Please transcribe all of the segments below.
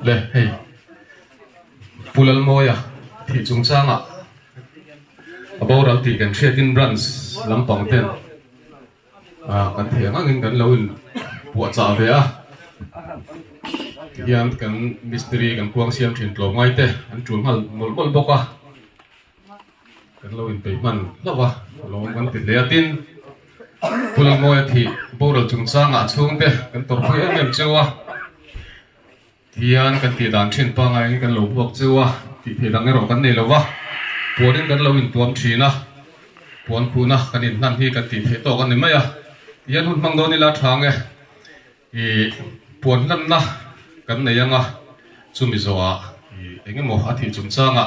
le hei pulal moya thi chung changa aboral ti kan threatin branch lampang ten kan thianga ngin kan loin puwa cha ve a hian kan mistri kan puang siam thin tlo ngai te an chung hal mol bol boka kan loin pe man lawa lo kan ti le tin pulal moya thi aboral chung changa chung te kan tor phoi em chewa hian kan ti dan thin pa ngai kan lo buak chewa ti phedang ero kan nei lowa puanin kan lo in tuam thina puan khuna kan in nan hi kan ti phe to kan ni maya hian hun mang do ni la thang e puan lam na kan nei anga chumi zoa enge mo athi chung changa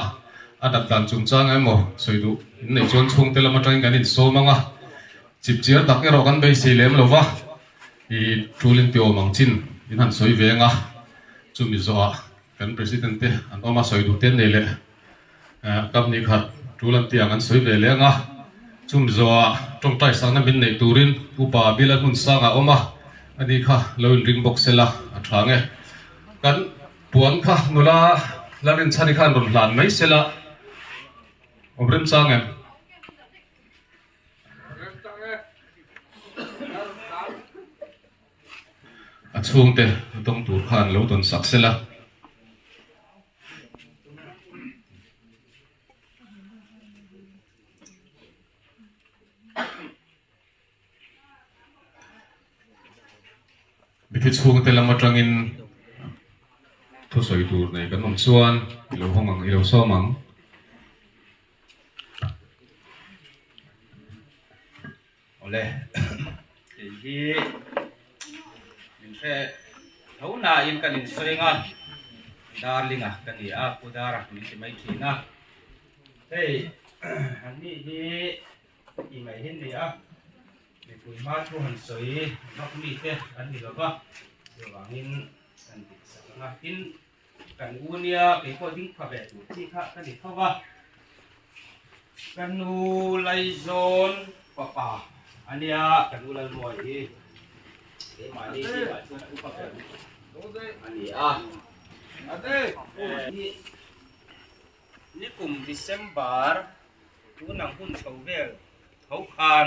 adat dan chung changa mo soidu nei chon chung te lama tang kan in so manga chip chiar dak ero kan be sei lem lova trulin tio mang chin in han soi venga chumi zoa kan president te an oma soidu ten nei le kam ni khat tulan tiang an soi ve lenga chum zoa trong tai sang na min nei turin upa bilan hun sanga oma ani kha loin ring box sela athange kan puan kha nula larin chani khan ron hlan mai sela omrem changen achung te tong tur khan lo ton sak sela Bikit chung te lama tangin thu soi tur nei kan nom chuan ilo hongang ilo somang ole hi min se thona in kan in soinga darlinga kan ni a pudara min se mai thina hey ani hi i mai hin ni a mi pui ma thu han soi nok mi te an ni lova wangin kan ti sanga tin kan unia ke ko ding pha be tu chi kha kan ni thawa kan nu lai zon papa ania kan u lai moi hi ke ma ni ti ba chu u pha be ani a ade ni kum December tu nang hun chau ve thau khan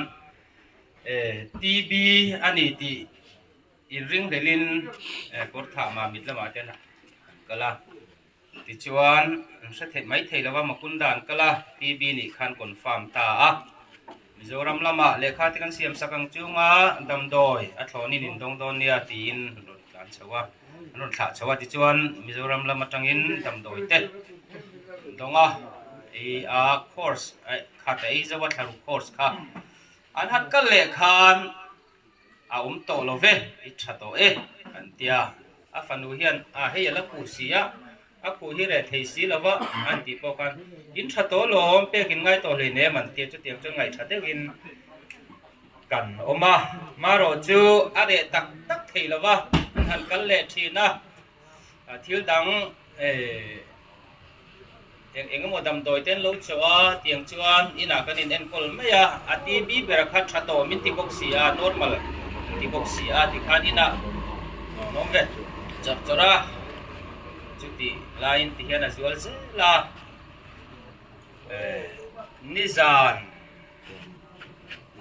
TV ani ti in ring delin kor tha ma mit lama ten kala ti chuan sa the mai thei lawa makundan kala TV ni khan confirm ta a Mizoram lama lekha ti kan siam sakang chunga damdoi a thloni nin dong don nia tin dan chawa ron tha chawa ti chuan Mizoram lama tangin damdoi te donga a course kha te zawa tharu course kha an hat kal le khan a to lo ve I tha to an tia a fanu hian a he la pu sia a pu hi re thei si lawa an ti po kan in tha to lo pe kin ngai to le ne man tia chu tiang chu ngai tha de win kan oma ma ro chu a re tak tak thei lawa an han kal le thina thil dang engamo dam doi ten lo chawa tiang chuan ina kanin enkol maya ati bi berakha thato min ti boxia normal ti boxia ti khanina nomve chora chuti line ti hian azwal la nizan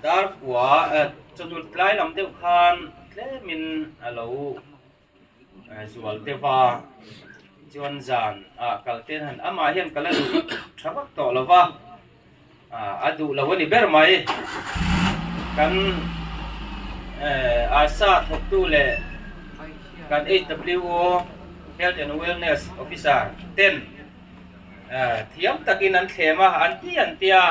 dar kwa chodul plai lam deu khan tle min alo zual dewa chuan zan kalten han ama hian kala du thawak to lova adu lawani ber mai kan asa thoktu le kan HWO Health and Wellness Officer 10 thiam takin an thema an tia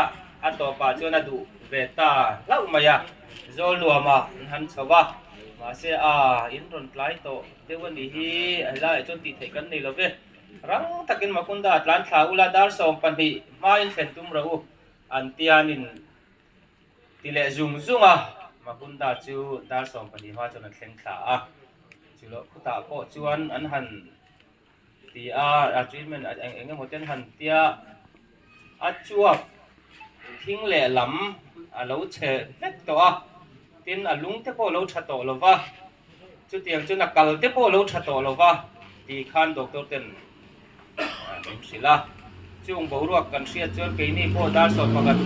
atopa chuan adu beta lau maya zol luama han chawa ma se in ron tlai to dewani hi ala chon ti thei kan nei love rang takin makunda tlan thla ula dar som pani ma in fentum ro an tianin tile zunga makunda chu dar som pani ma chon an thleng thla chulo khuta ko chuan an han ti treatment enge moten han tia chuak thing le lam alo che vek to tin alung te po lo tha to lova chu tiang chu nakal te po lo tha to lova ti khan doctor ten sila chung bo ruak kan sia chuan ke ni po dar so pakat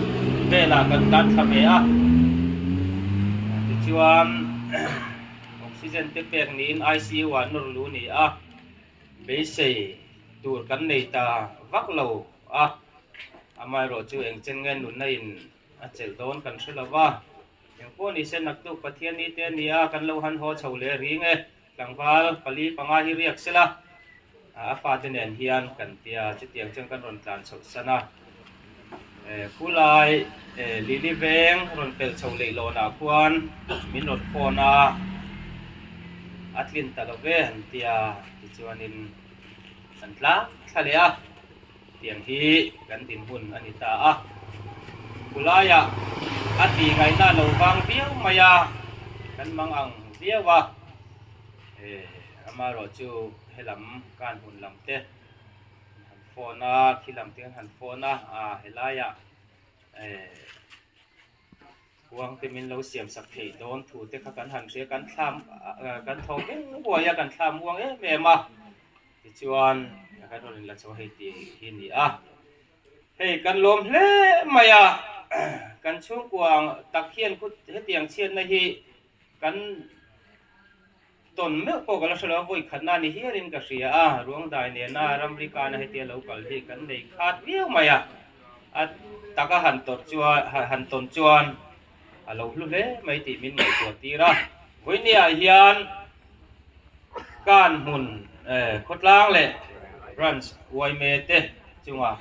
vela kan tan thame a ti chuan oxygen te pek ni in ICU an nur lu ni a be se tur kan nei ta vak lo a amai ro chu eng chen ngen nun na in a chel don kan selawa yang po ni sen nak tu pathian ni te ni a kan lo han ho chhole ring e tlangwal pali panga hi riak sela a fa ten en hian kan tia chitiang chang kan ron tlan chho sana kulai lili veng ron pel chhole lo na khuan min ron phona atlin talove han tia ti chuanin an tla thale a tiang hi kan tin hun anita a kulaya ati ngai na lo wang biau maya kan mang ang biawa amaro chu helam kan hun lam te han phona khilam te han phona a helaya wang te min lo siam sak thei don thu te kha kan han se kan thlam kan thau ke boya kan thlam wang me ma ti chuan kan ron la chaw hei ti hi ni a hei kan lom hle maya kan chung kuang takhian ku he tiang chen na hi kan ton me ko gala sala voi khanna ni hiarin ka ria a ruang dai ne na ramrika na he te local hi kan nei khat viu maya at taka han tor chua han ton chuan alo hlu le mai ti min ngai to tira voinia hian kan mun khotlang le runs wai me te chunga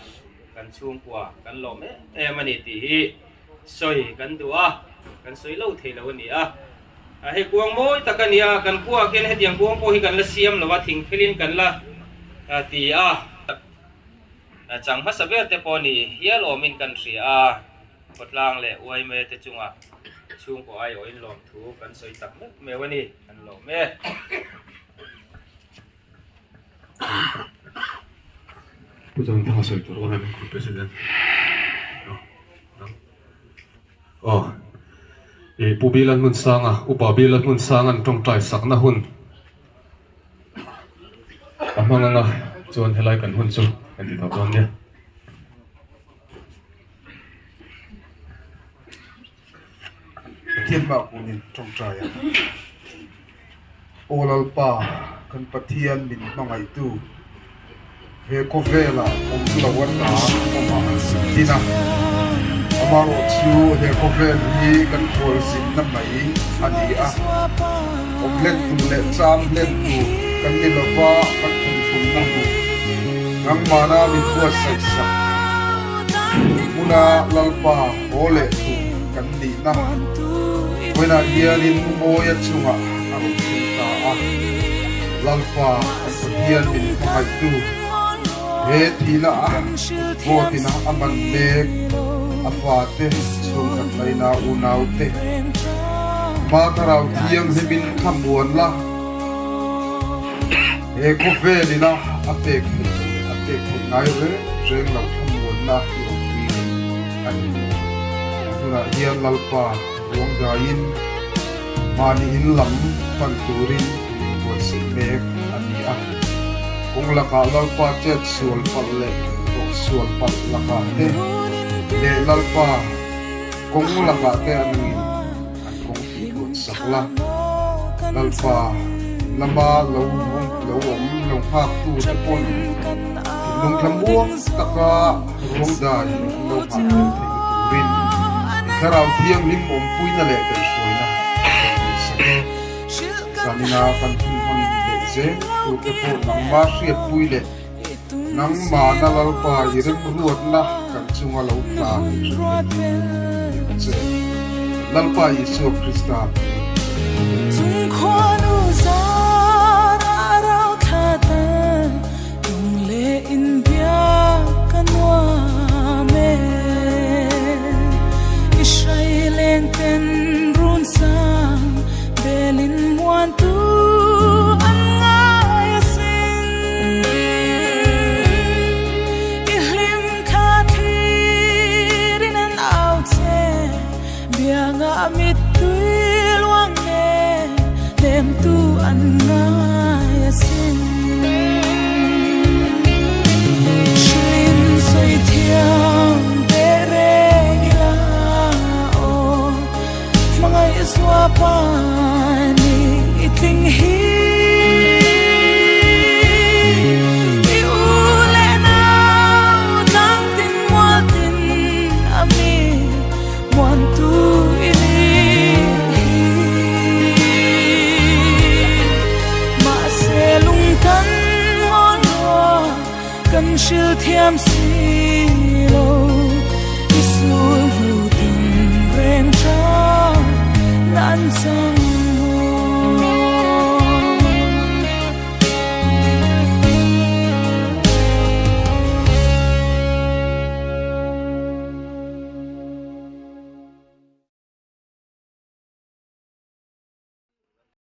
kan chung kwa kan lom mani ti hi soi kan dua kan soi lo thei lo ni a he kuang moi takania kan kwa ken he tiang kuang po hi kan la siam lawa thing philin kan la ti a chang ha sabe te poni hial omin kan ri a khotlang le wai me te chunga chung ko ai oin lom thu kan soi tak me wani kan lo me 부장 다섯 돌아가는 그 president. 이 부비란 문상아, 우바비란 문상은 좀 짧싹 나 훈. 아마나나 좋은 헬라이간 훈수 안디 다 좋네. thiên bảo của mình trong trời ạ. Olalpa kan pathian min mangai tu he ko vela om lawata oma dina amaro chu he ko vel hi kan khol sin na mai ani a om len tu le cham len tu kan ni lawa kan thum na hu nang mana min ko sai sa muna lalpa ole tu kan ni na wena hianin moya chunga ang ta a lalpa kan pathian min mangai tu he thila bo tina aman mek afate sungat laina unaute ma tarau thiang hebin khamuan la he ko velina apek ngai re reng lau khamuan la hi pi ani tuna hian lalpa ruang dain mani in lam pan turin ko simek ani a kung laka lalpa chet sual palle kung sual pat laka te le lalpa kung laka te anungin an kung tikot sakla lalpa lama lawom long hak tu te pon nung thamuang taka rong dan lo hak te turin karau thiang lim om pui na le te soina samina kan thun hon se tu te po nang ma hriat pui le nang ma na lalpa irim ruat na kan chunga lo tla che lalpa Yesu Krista tung khonu zara rao thata tung le in bia kanwa me Israelen ten run sang belin muan tu amit tui luang ne lem tu an shil thiam si lo isul lu tin reng cha nan chang